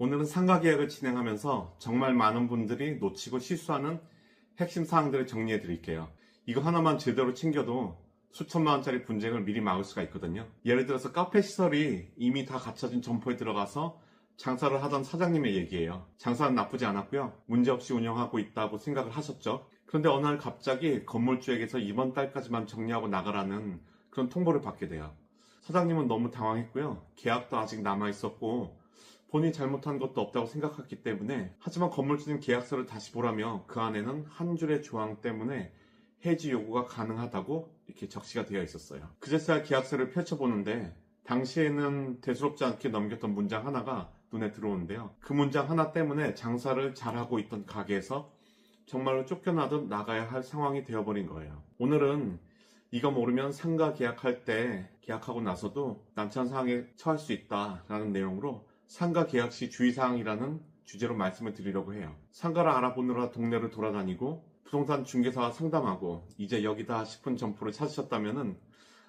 오늘은 상가 계약을 진행하면서 정말 많은 분들이 놓치고 실수하는 핵심 사항들을 정리해 드릴게요. 이거 하나만 제대로 챙겨도 수천만 원짜리 분쟁을 미리 막을 수가 있거든요. 예를 들어서 카페 시설이 이미 다 갖춰진 점포에 들어가서 장사를 하던 사장님의 얘기예요. 장사는 나쁘지 않았고요. 문제없이 운영하고 있다고 생각을 하셨죠. 그런데 어느 날 갑자기 건물주에게서 이번 달까지만 정리하고 나가라는 그런 통보를 받게 돼요. 사장님은 너무 당황했고요. 계약도 아직 남아있었고 본인이 잘못한 것도 없다고 생각했기 때문에, 하지만 건물주는 계약서를 다시 보라며 그 안에는 한 줄의 조항 때문에 해지 요구가 가능하다고 이렇게 적시가 되어 있었어요. 그제서야 계약서를 펼쳐보는데 당시에는 대수롭지 않게 넘겼던 문장 하나가 눈에 들어오는데요. 그 문장 하나 때문에 장사를 잘하고 있던 가게에서 정말로 쫓겨나듯 나가야 할 상황이 되어버린 거예요. 오늘은 이거 모르면 상가 계약할 때 계약하고 나서도 난처한 상황에 처할 수 있다라는 내용으로 상가 계약 시 주의사항이라는 주제로 말씀을 드리려고 해요. 상가를 알아보느라 동네를 돌아다니고 부동산 중개사와 상담하고 이제 여기다 싶은 점포를 찾으셨다면은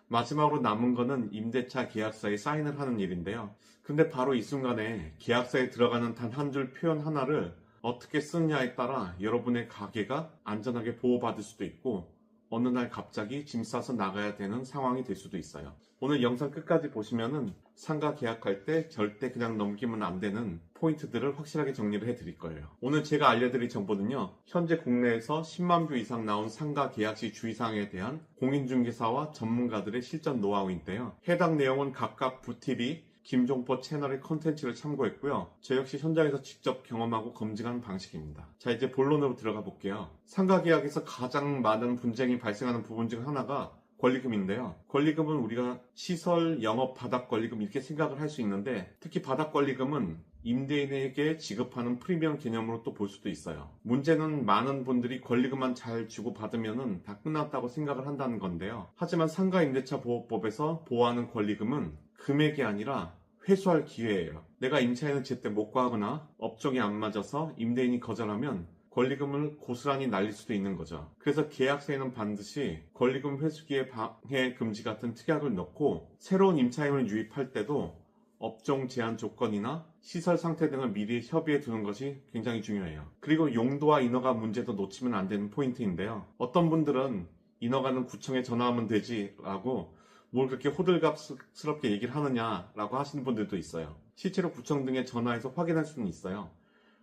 마지막으로 남은 거는 임대차 계약서에 사인을 하는 일인데요. 근데 바로 이 순간에 계약서에 들어가는 단 한 줄 표현 하나를 어떻게 쓰느냐에 따라 여러분의 가게가 안전하게 보호받을 수도 있고 어느 날 갑자기 짐 싸서 나가야 되는 상황이 될 수도 있어요. 오늘 영상 끝까지 보시면은 상가 계약할 때 절대 그냥 넘기면 안 되는 포인트들을 확실하게 정리를 해드릴 거예요. 오늘 제가 알려드릴 정보는요, 현재 국내에서 10만 뷰 이상 나온 상가 계약 시 주의사항에 대한 공인중개사와 전문가들의 실전 노하우인데요. 해당 내용은 각각 부TV, 김종포 채널의 컨텐츠를 참고했고요. 저 역시 현장에서 직접 경험하고 검증한 방식입니다. 자, 이제 본론으로 들어가 볼게요. 상가 계약에서 가장 많은 분쟁이 발생하는 부분 중 하나가 권리금인데요. 권리금은 우리가 시설, 영업, 바닥 권리금 이렇게 생각을 할 수 있는데, 특히 바닥 권리금은 임대인에게 지급하는 프리미엄 개념으로 또 볼 수도 있어요. 문제는 많은 분들이 권리금만 잘 주고 받으면 다 끝났다고 생각을 한다는 건데요. 하지만 상가임대차보호법에서 보호하는 권리금은 금액이 아니라 회수할 기회예요. 내가 임차인을 제때 못 구하거나 업종이 안 맞아서 임대인이 거절하면 권리금을 고스란히 날릴 수도 있는 거죠. 그래서 계약서에는 반드시 권리금 회수기의 방해 금지 같은 특약을 넣고, 새로운 임차인을 유입할 때도 업종 제한 조건이나 시설 상태 등을 미리 협의해 두는 것이 굉장히 중요해요. 그리고 용도와 인허가 문제도 놓치면 안 되는 포인트인데요. 어떤 분들은 인허가는 구청에 전화하면 되지 라고 뭘 그렇게 호들갑스럽게 얘기를 하느냐라고 하시는 분들도 있어요. 실제로 구청 등에 전화해서 확인할 수는 있어요.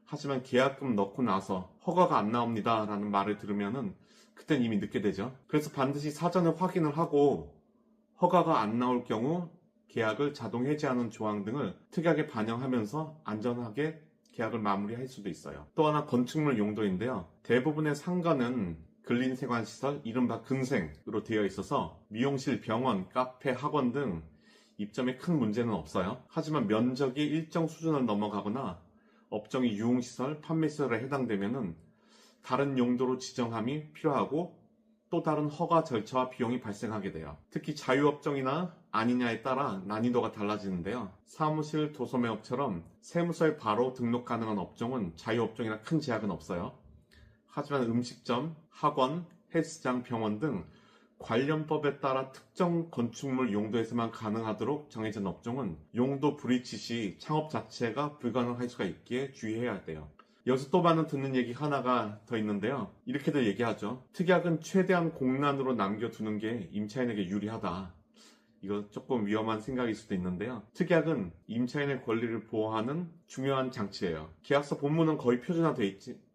하지만 계약금 넣고 나서 허가가 안 나옵니다 라는 말을 들으면은 그땐 이미 늦게 되죠. 그래서 반드시 사전에 확인을 하고 허가가 안 나올 경우 계약을 자동 해지하는 조항 등을 특약에 반영하면서 안전하게 계약을 마무리할 수도 있어요. 또 하나 건축물 용도인데요. 대부분의 상가는 근린생활시설, 이른바 근생으로 되어 있어서 미용실, 병원, 카페, 학원 등 입점에 큰 문제는 없어요. 하지만 면적이 일정 수준을 넘어가거나 업종이 유흥시설, 판매시설에 해당되면은 다른 용도로 지정함이 필요하고 또 다른 허가 절차와 비용이 발생하게 돼요. 특히 자유업종이나 아니냐에 따라 난이도가 달라지는데요. 사무실, 도소매업처럼 세무서에 바로 등록 가능한 업종은 자유업종이나 큰 제약은 없어요. 하지만 음식점, 학원, 헬스장, 병원 등 관련법에 따라 특정 건축물 용도에서만 가능하도록 정해진 업종은 용도 불이치 시 창업 자체가 불가능할 수가 있기에 주의해야 돼요. 여기서 또 많은 듣는 얘기 하나가 더 있는데요. 이렇게들 얘기하죠. 특약은 최대한 공란으로 남겨두는 게 임차인에게 유리하다. 이거 조금 위험한 생각일 수도 있는데요. 특약은 임차인의 권리를 보호하는 중요한 장치예요. 계약서 본문은 거의 표준화되어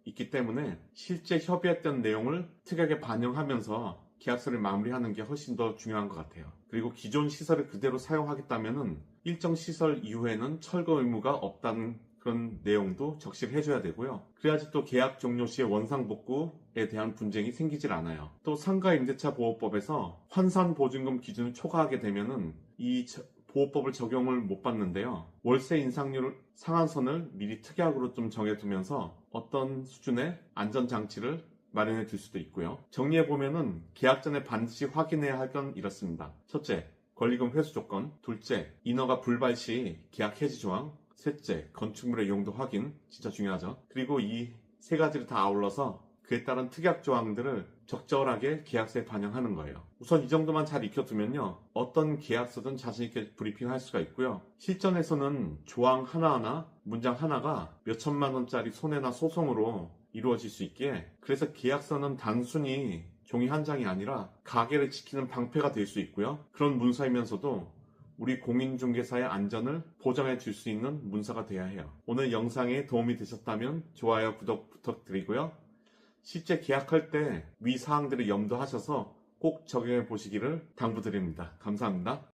있기 때문에 실제 협의했던 내용을 특약에 반영하면서 계약서를 마무리하는 게 훨씬 더 중요한 것 같아요. 그리고 기존 시설을 그대로 사용하겠다면은 일정 시설 이후에는 철거 의무가 없다는 그런 내용도 적시를 해줘야 되고요. 그래야지 또 계약 종료 시에 원상복구에 대한 분쟁이 생기질 않아요. 또 상가임대차보호법에서 환산보증금 기준을 초과하게 되면은 이 보호법을 적용을 못 받는데요. 월세 인상률 상한선을 미리 특약으로 좀 정해두면서 어떤 수준의 안전장치를 마련해 둘 수도 있고요. 정리해보면은 계약 전에 반드시 확인해야 할 건 이렇습니다. 첫째, 권리금 회수 조건. 둘째, 인허가 불발 시 계약 해지 조항. 셋째, 건축물의 용도 확인. 진짜 중요하죠. 그리고 이 세 가지를 다 아울러서 그에 따른 특약 조항들을 적절하게 계약서에 반영하는 거예요. 우선 이 정도만 잘 익혀두면요, 어떤 계약서든 자신있게 브리핑할 수가 있고요. 실전에서는 조항 하나하나, 문장 하나가 몇천만 원짜리 손해나 소송으로 이루어질 수 있기에, 그래서 계약서는 단순히 종이 한 장이 아니라 가게를 지키는 방패가 될 수 있고요. 그런 문서이면서도 우리 공인중개사의 안전을 보장해 줄 수 있는 문서가 돼야 해요. 오늘 영상에 도움이 되셨다면 좋아요, 구독 부탁드리고요. 실제 계약할 때 위 사항들을 염두하셔서 꼭 적용해 보시기를 당부드립니다. 감사합니다.